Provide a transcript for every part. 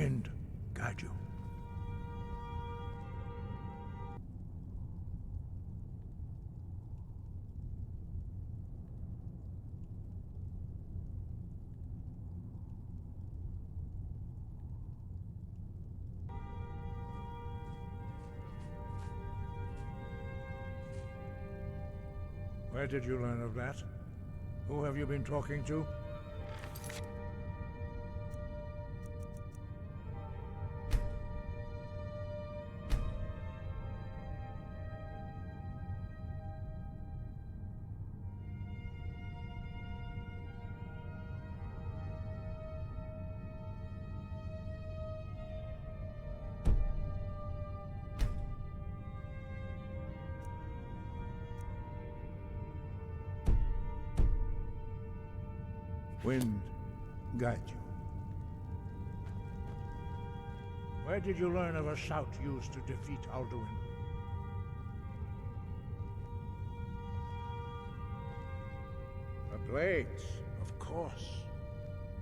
Wind, guide you. Where did you learn of that? Who have you been talking to? Wind, guide you. Where did you learn of a shout used to defeat Alduin? The Blades, of course.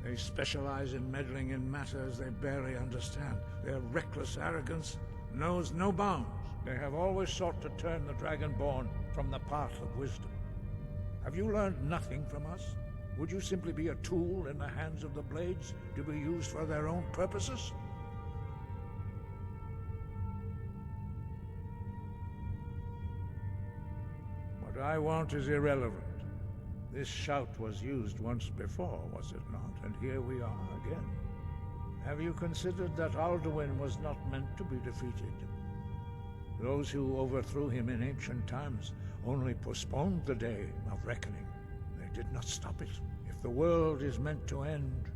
They specialize in meddling in matters they barely understand. Their reckless arrogance knows no bounds. They have always sought to turn the Dragonborn from the path of wisdom. Have you learned nothing from us? Would you simply be a tool in the hands of the Blades to be used for their own purposes? What I want is irrelevant. This shout was used once before, was it not? And here we are again. Have you considered that Alduin was not meant to be defeated? Those who overthrew him in ancient times only postponed the day of reckoning. They did not stop it. If the world is meant to end,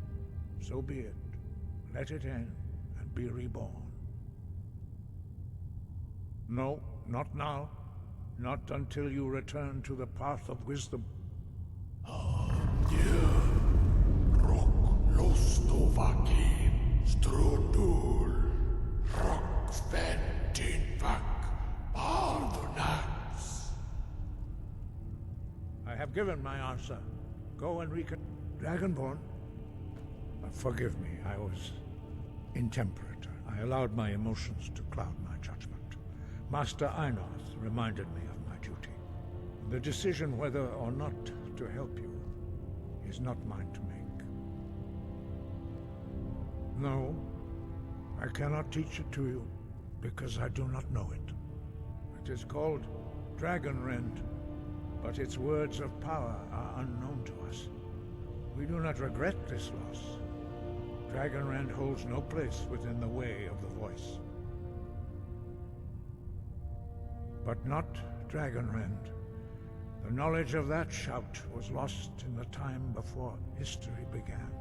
so be it. Let it end and be reborn. No, not now. Not until you return to the path of wisdom. I have given my answer. Go and Dragonborn. Forgive me, I was intemperate. I allowed my emotions to cloud my judgment. Master Einoth reminded me of my duty. The decision whether or not to help you is not mine to make. No, I cannot teach it to you, because I do not know it. It is called Dragonrend, but its words of power are unknown to us. We do not regret this loss. Dragonrend holds no place within the way of the voice. But not Dragonrend. The knowledge of that shout was lost in the time before history began.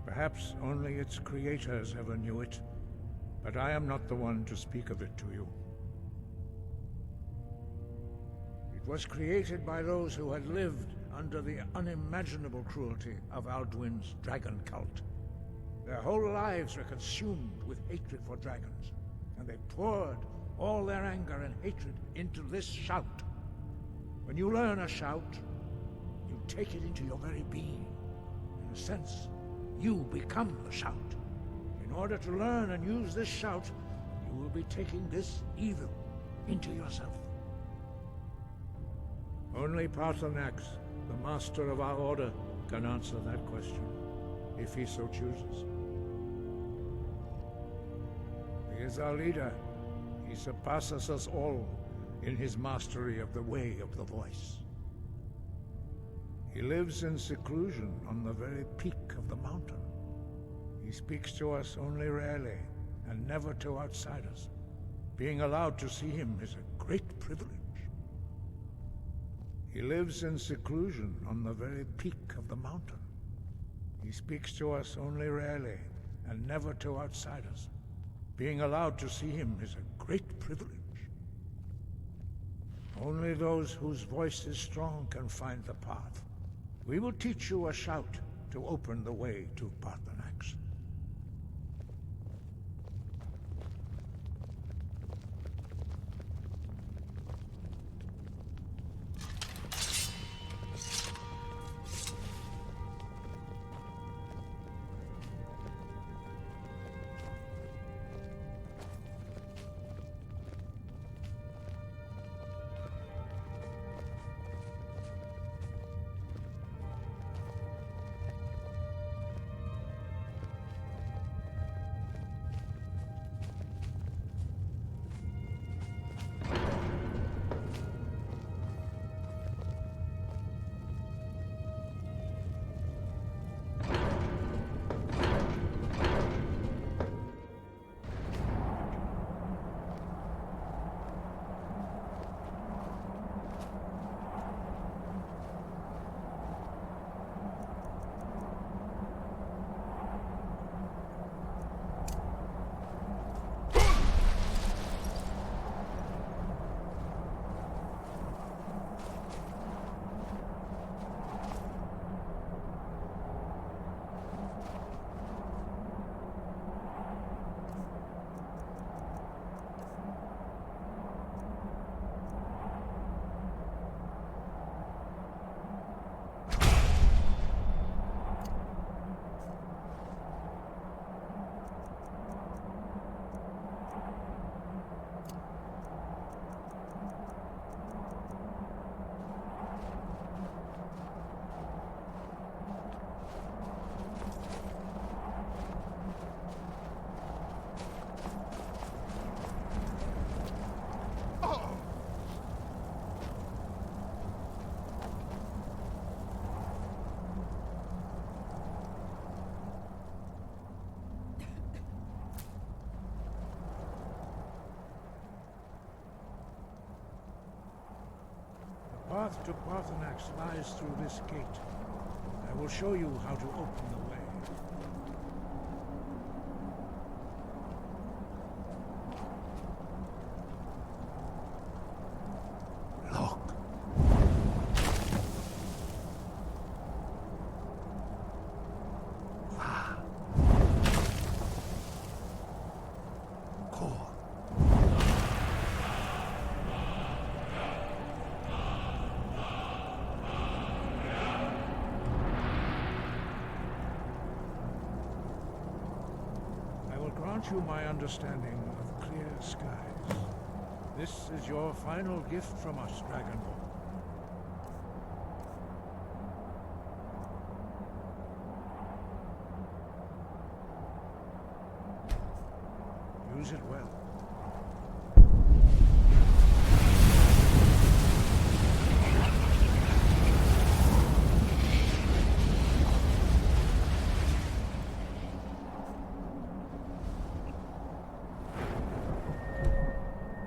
Perhaps only its creators ever knew it, but I am not the one to speak of it to you. It was created by those who had lived under the unimaginable cruelty of Alduin's dragon cult. Their whole lives were consumed with hatred for dragons, and they poured all their anger and hatred into this shout. When you learn a shout, you take it into your very being. In a sense, you become the shout. In order to learn and use this shout, you will be taking this evil into yourself. Only Paarthurnax, the master of our order, can answer that question, if he so chooses. He is our leader. He surpasses us all in his mastery of the way of the voice. He lives in seclusion on the very peak of the mountain. He speaks to us only rarely, and never to outsiders. Being allowed to see him is a great privilege. He lives in seclusion on the very peak of the mountain. He speaks to us only rarely, and never to outsiders. Being allowed to see him is a great privilege. Only those whose voice is strong can find the path. We will teach you a shout to open the way to Paarthurnax. path to Parthenax lies through this gate. I will show you how to open the way. Look. Ah. Core. Grant you my understanding of clear skies. This is your final gift from us, Dragonborn. Use it well.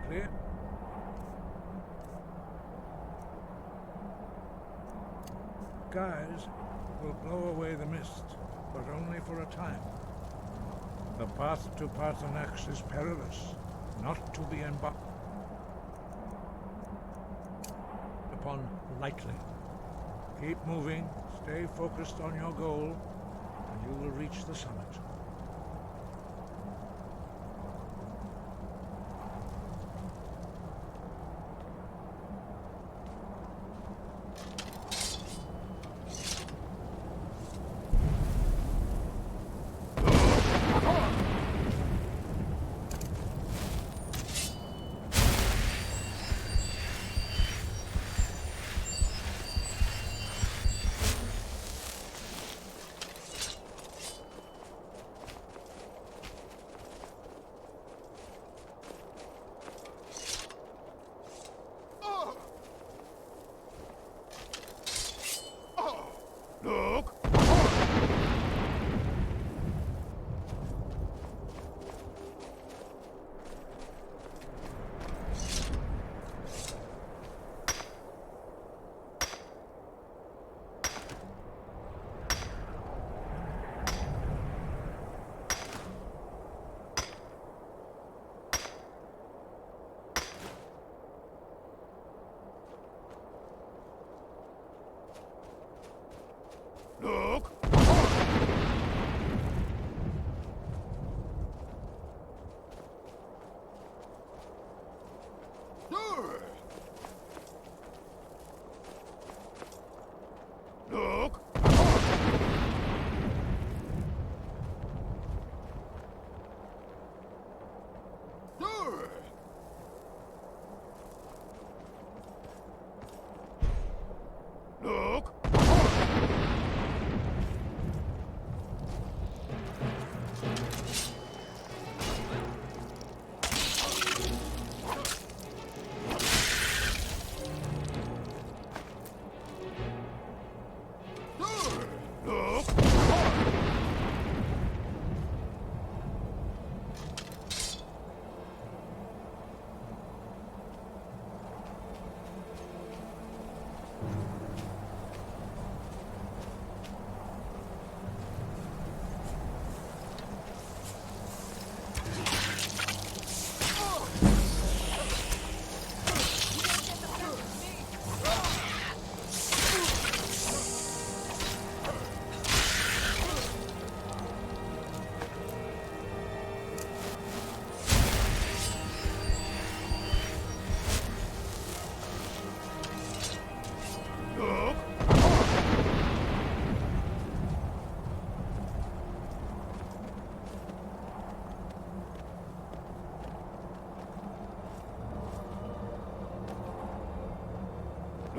Clear? Skies will blow away the mist, but only for a time. The path to Parthenax is perilous, not to be embarked upon lightly. Keep moving, stay focused on your goal, and you will reach the summit. Look! Look! Look! Look!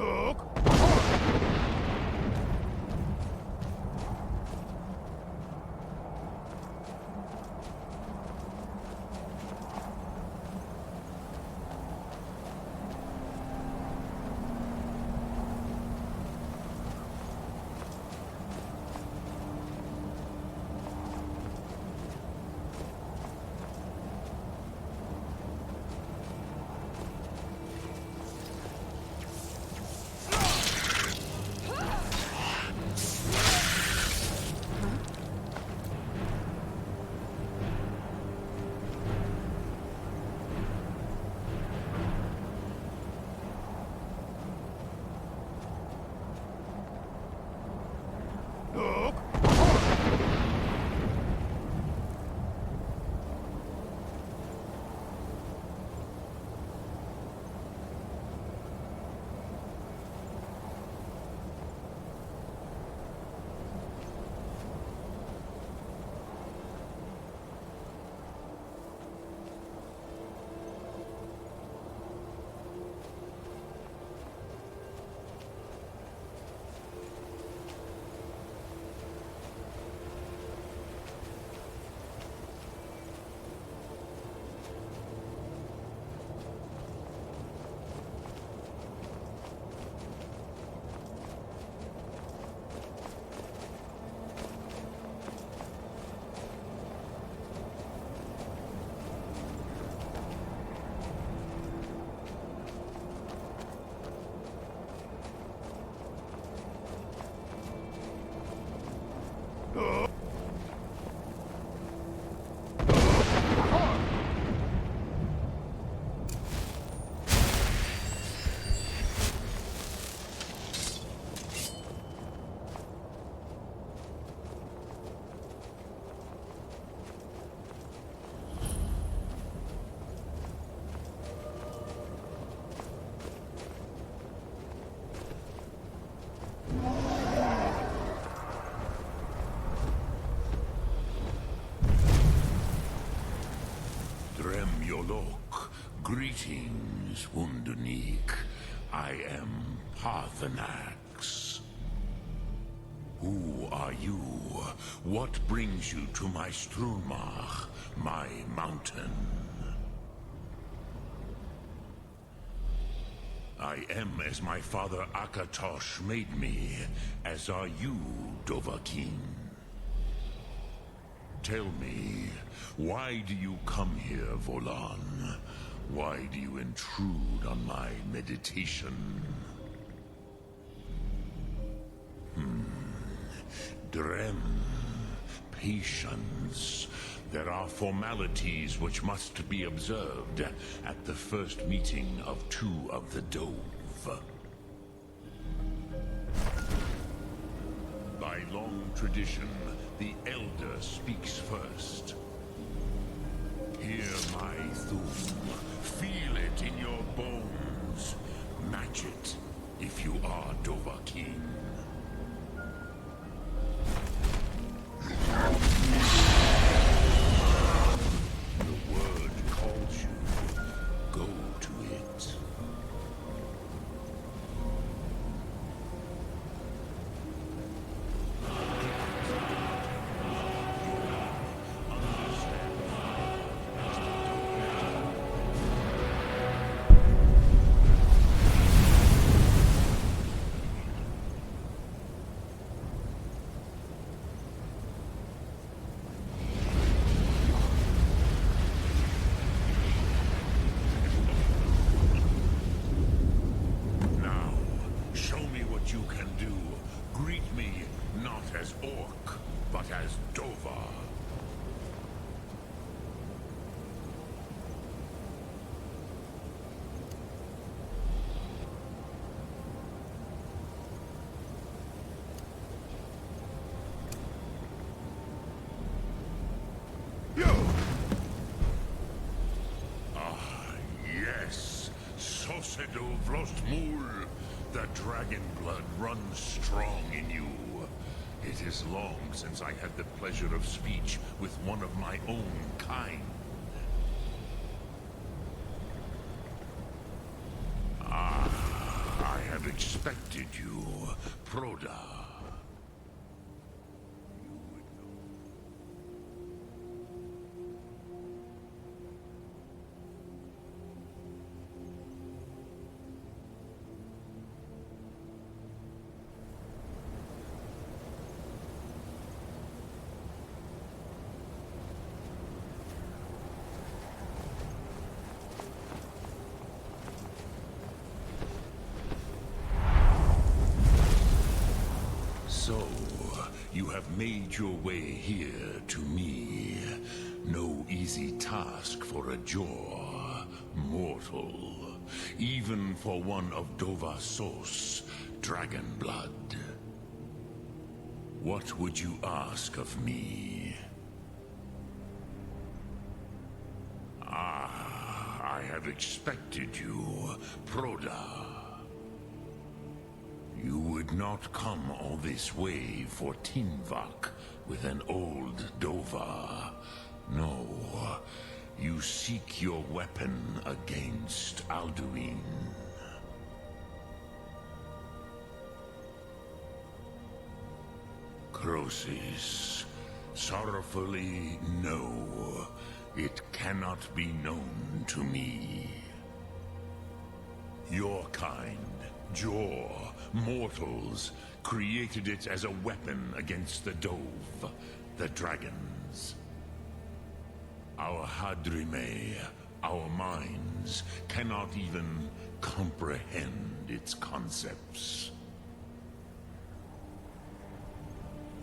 Look! Greetings, Wunderneek. I am Parthenax. Who are you? What brings you to my Strulmach, my mountain? I am as my father Akatosh made me, as are you, Dovahkiin. Tell me, why do you come here, Volan? Why do you intrude on my meditation? Drem. Patience. There are formalities which must be observed at the first meeting of two of the Dove. By long tradition, the Elder speaks first. Hear my Thum. Feel it in your bones. Match it if you are Dovahkiin. The word calls you. Go to it. You can do. Greet me not as Orc, but as Dova. Yes. Sosedo Vrostmul. The dragon blood runs strong in you. It is long since I had the pleasure of speech with one of my own kind. I have expected you, Proda. So, you have made your way here to me. No easy task for a Jor, mortal. Even for one of Dovahsos, dragon blood. What would you ask of me? I have expected you, Proda. You would not come all this way for Tinvak with an old Dova. No, you seek your weapon against Alduin. Crosis, sorrowfully, no. It cannot be known to me. Your kind, Jor, mortals, created it as a weapon against the Dove, the dragons. Our Hadrime, our minds, cannot even comprehend its concepts.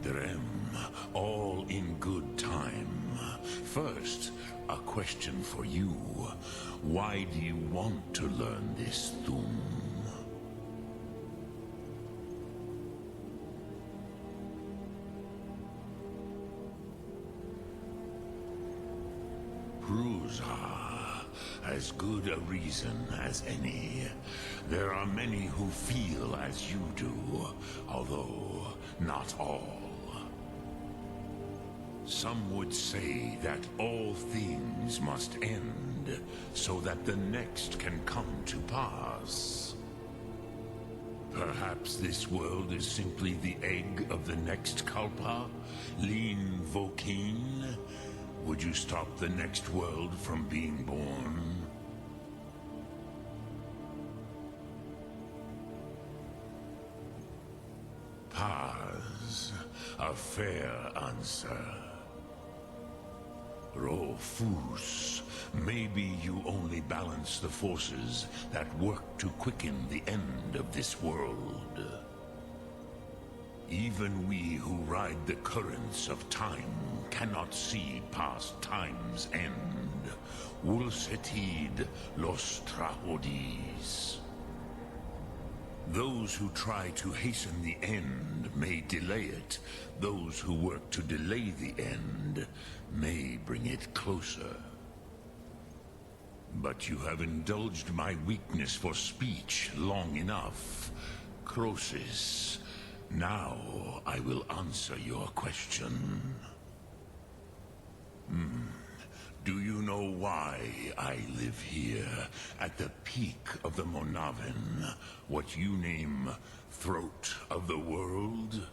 Drem, all in good time. First, a question for you. Why do you want to learn this Thum? Prusa, as good a reason as any. There are many who feel as you do, although not all. Some would say that all things must end, so that the next can come to pass. Perhaps this world is simply the egg of the next Kalpa, Lin Vokin. Would you stop the next world from being born? Paz, a fair answer. Rofus, maybe you only balance the forces that work to quicken the end of this world. Even we who ride the currents of time cannot see past time's end. Ulsetid los trahodis. Those who try to hasten the end may delay it. Those who work to delay the end may bring it closer. But you have indulged my weakness for speech long enough. Croesus, now I will answer your question. Do you know why I live here, at the peak of the Monaven, what you name Throat of the World?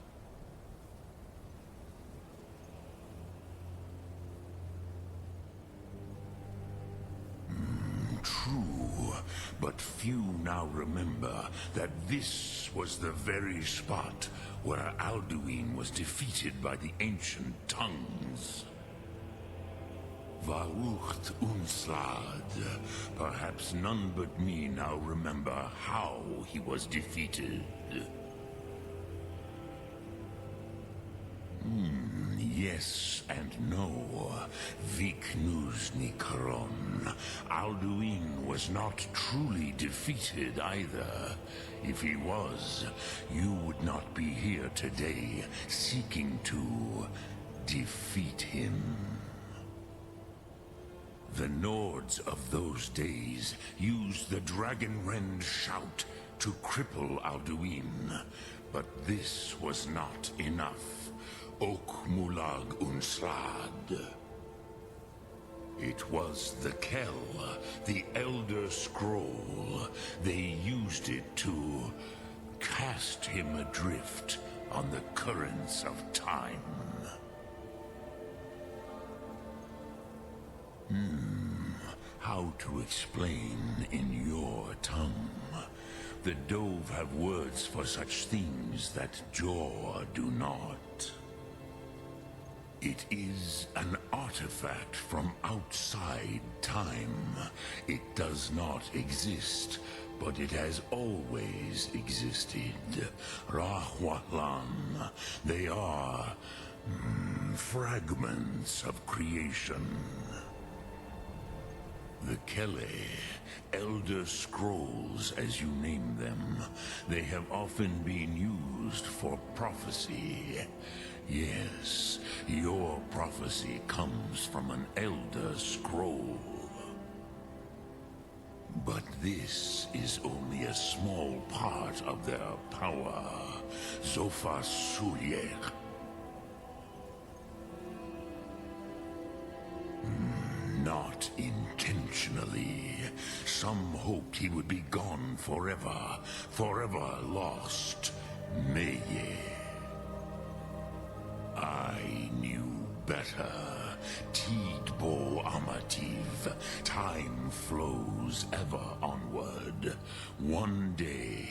True, but few now remember that this was the very spot where Alduin was defeated by the ancient tongues. Varucht Unslad. Perhaps none but me now remember how he was defeated. Yes and no. Viknuzny Karon. Alduin was not truly defeated either. If he was, you would not be here today seeking to defeat him. The Nords of those days used the Dragonrend shout to cripple Alduin, but this was not enough. Ok Mulag Unslad. It was the Kell, the Elder Scroll. They used it to cast him adrift on the currents of time. How to explain in your tongue? The Dove have words for such things that Jor do not. It is an artifact from outside time. It does not exist, but it has always existed. Rahwalan. They are fragments of creation. The Kele, Elder Scrolls as you name them, they have often been used for prophecy. Yes, your prophecy comes from an Elder Scroll. But this is only a small part of their power. Zofa Sulier. Not intentionally. Some hoped he would be gone forever, forever lost. Meye. I knew better. Tidbo Amativ. Time flows ever onward. One day,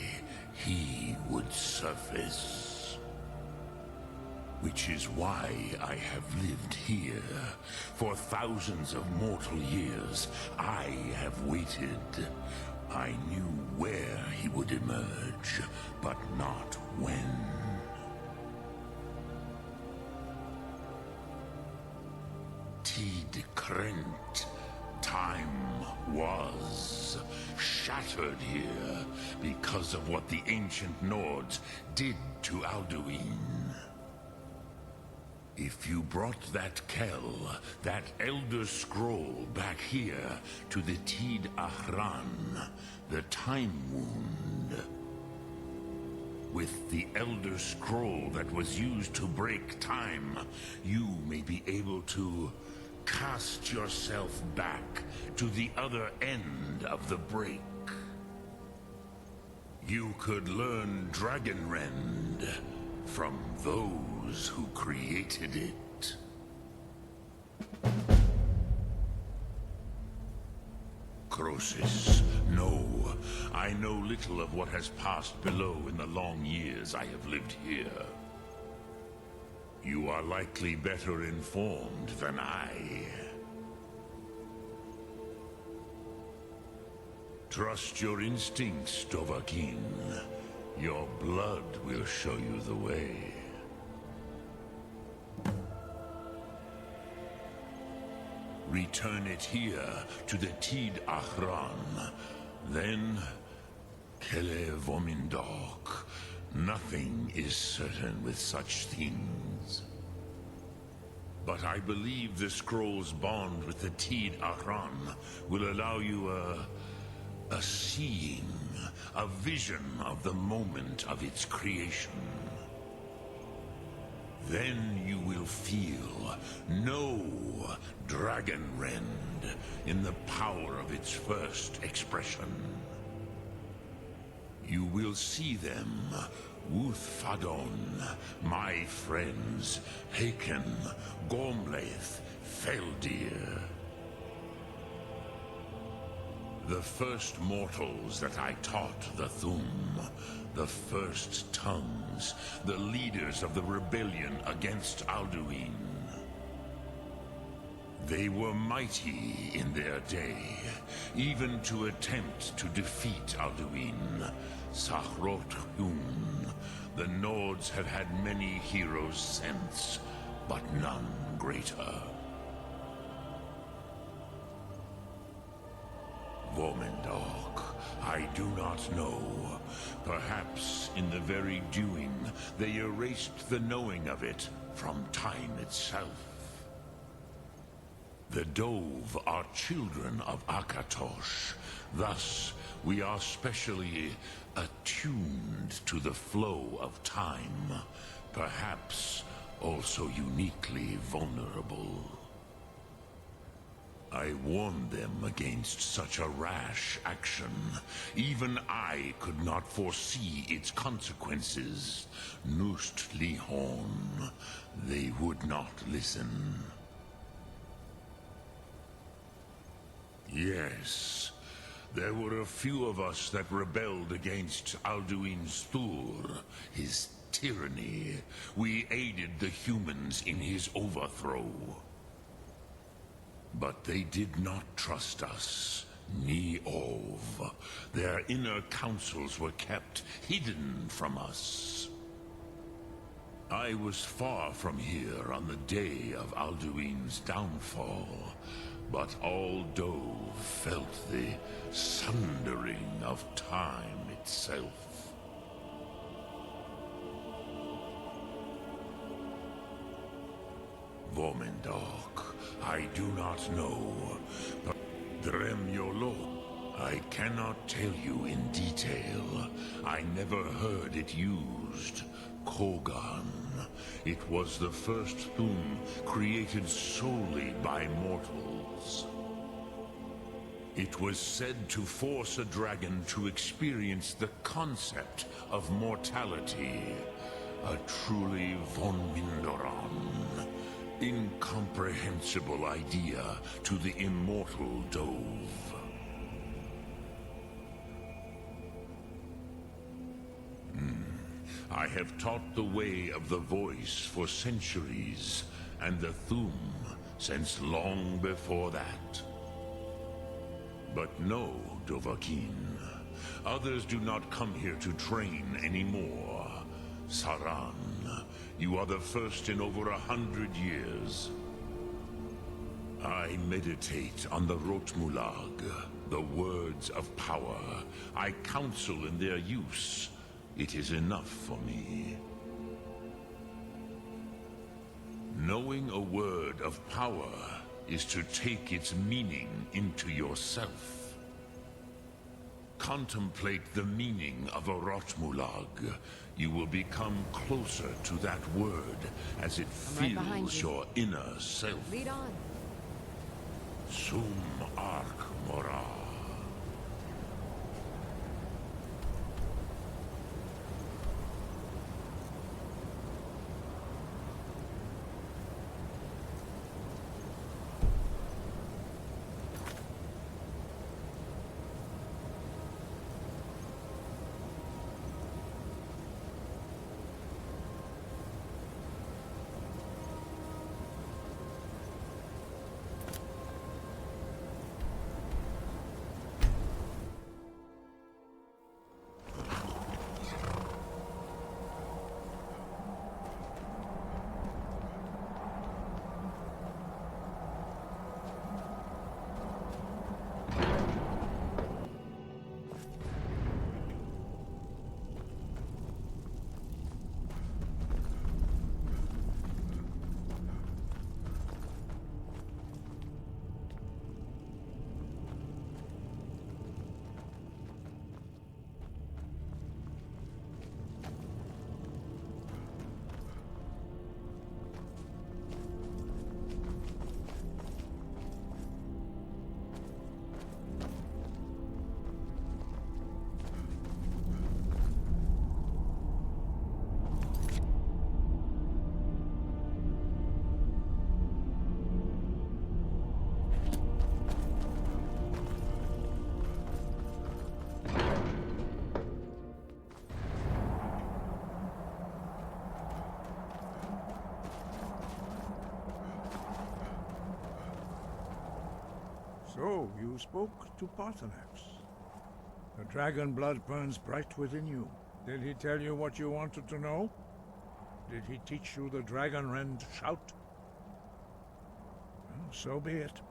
he would surface. Which is why I have lived here. For thousands of mortal years, I have waited. I knew where he would emerge, but not when. Tid Krent. Time was shattered here because of what the ancient Nords did to Alduin. If you brought that Kell, that Elder Scroll back here to the Tid Ahran, the Time Wound, With the Elder Scroll that was used to break time, you may be able to cast yourself back to the other end of the break. You could learn Dragonrend from those who created it. Croesus, no. I know little of what has passed below in the long years I have lived here. You are likely better informed than I. Trust your instincts, Dovahkiin. Your blood will show you the way. Return it here to the Tid Ahran. Then, Kele Vomindok. Nothing is certain with such things. But I believe the scroll's bond with the Tid Ahran will allow you a seeing, a vision of the moment of its creation. Then you will feel, know Dragonrend in the power of its first expression. You will see them, Wuthfadon, my friends, Haken, Gormlaith, Feldir. The first mortals that I taught the Thum, the first tongues, the leaders of the rebellion against Alduin. They were mighty in their day, even to attempt to defeat Alduin. Sahrot-Hun, the Nords have had many heroes since, but none greater. Vomindok, I do not know. Perhaps in the very doing, they erased the knowing of it from time itself. The Dove are children of Akatosh. Thus, we are specially attuned to the flow of time. Perhaps also uniquely vulnerable. I warned them against such a rash action. Even I could not foresee its consequences. Nust Lihon, they would not listen. Yes, there were a few of us that rebelled against Alduin Stur, his tyranny. We aided the humans in his overthrow. But they did not trust us, ni Ov. Their inner counsels were kept hidden from us. I was far from here on the day of Alduin's downfall, but all Dove felt the sundering of time itself. Vomindok, I do not know, but Dremyolo, I cannot tell you in detail. I never heard it used. Kogan, it was the first Thum created solely by mortals. It was said to force a dragon to experience the concept of mortality. A truly von Mindoran. Incomprehensible idea to the immortal Dove. I have taught the way of the voice for centuries, and the Thum since long before that. But no, Dovahkiin. Others do not come here to train anymore. Saran, you are the first in over 100 years. I meditate on the Rotmulag, the words of power. I counsel in their use. It is enough for me. Knowing a word of power is to take its meaning into yourself. contemplate the meaning of a Rotmulag, you will become closer to that word as it I'm right behind fills you. your inner self. Lead on. Sum Arc Mora. So, you spoke to Paarthurnax. The dragon blood burns bright within you. Did he tell you what you wanted to know? Did he teach you the dragon rend shout? Well, so be it.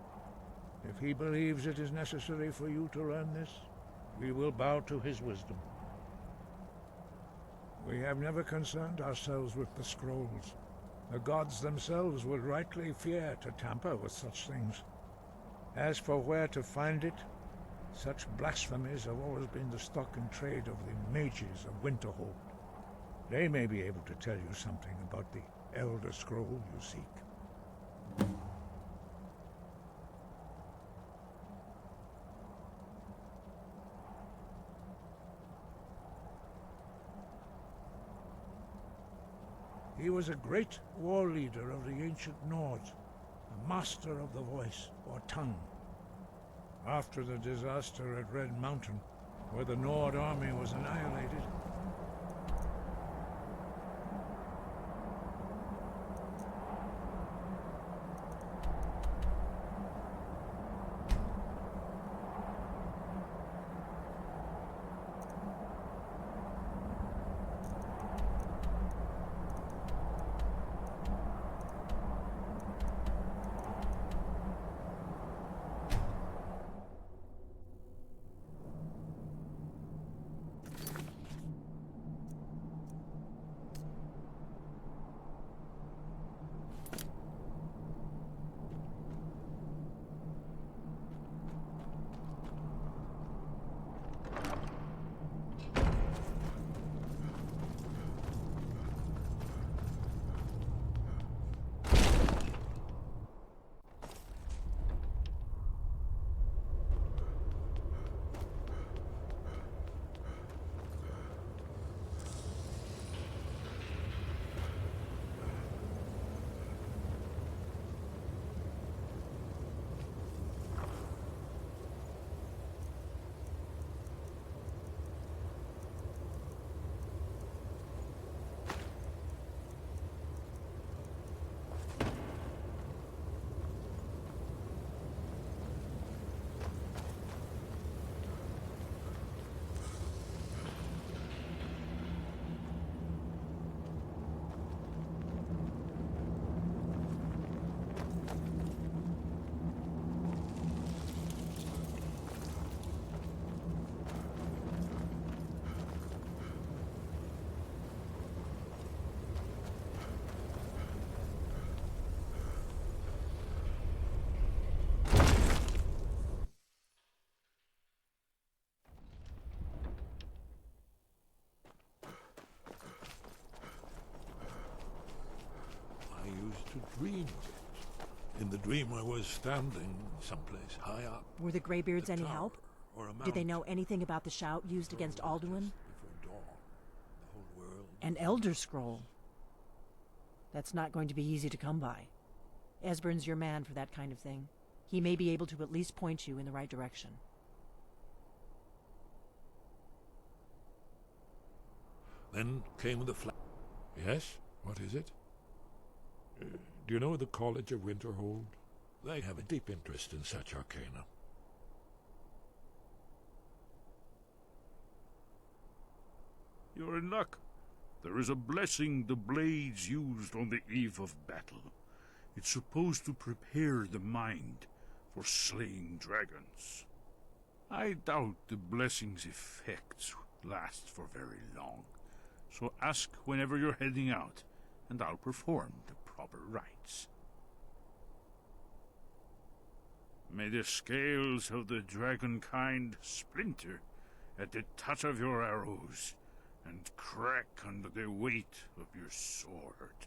If he believes it is necessary for you to learn this, we will bow to his wisdom. We have never concerned ourselves with the scrolls. The gods themselves would rightly fear to tamper with such things. As for where to find it, such blasphemies have always been the stock and trade of the mages of Winterhold. They may be able to tell you something about the Elder Scroll you seek. He was a great war leader of the ancient Nords, a master of the voice, or tongue. After the disaster at Red Mountain, where the Nord army was annihilated, dream of it. In the dream I was standing someplace high up. Were the Greybeards a any tower help? Or a Did they mountain. know anything about the shout used against Alduin? Before dawn, the whole world. An Elder Scroll. That's not going to be easy to come by. Esbern's your man for that kind of thing. He may be able to at least point you in the right direction. Then came the Yes? What is it? Do you know the College of Winterhold? They have a deep interest in such arcana. You're in luck. There is a blessing the blades used on the eve of battle. It's supposed to prepare the mind for slaying dragons. I doubt the blessing's effects last for very long. So ask whenever you're heading out, and I'll perform the proper rites. May the scales of the dragonkind splinter at the touch of your arrows, and crack under the weight of your sword.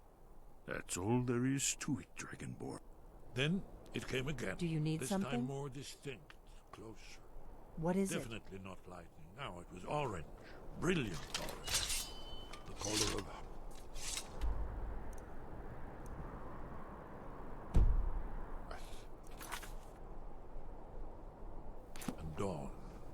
That's all there is to it, Dragonborn. Then it came again. Do you need this something? time more distinct, closer. What is it? Definitely not lightning. Now it was orange, brilliant orange. The color of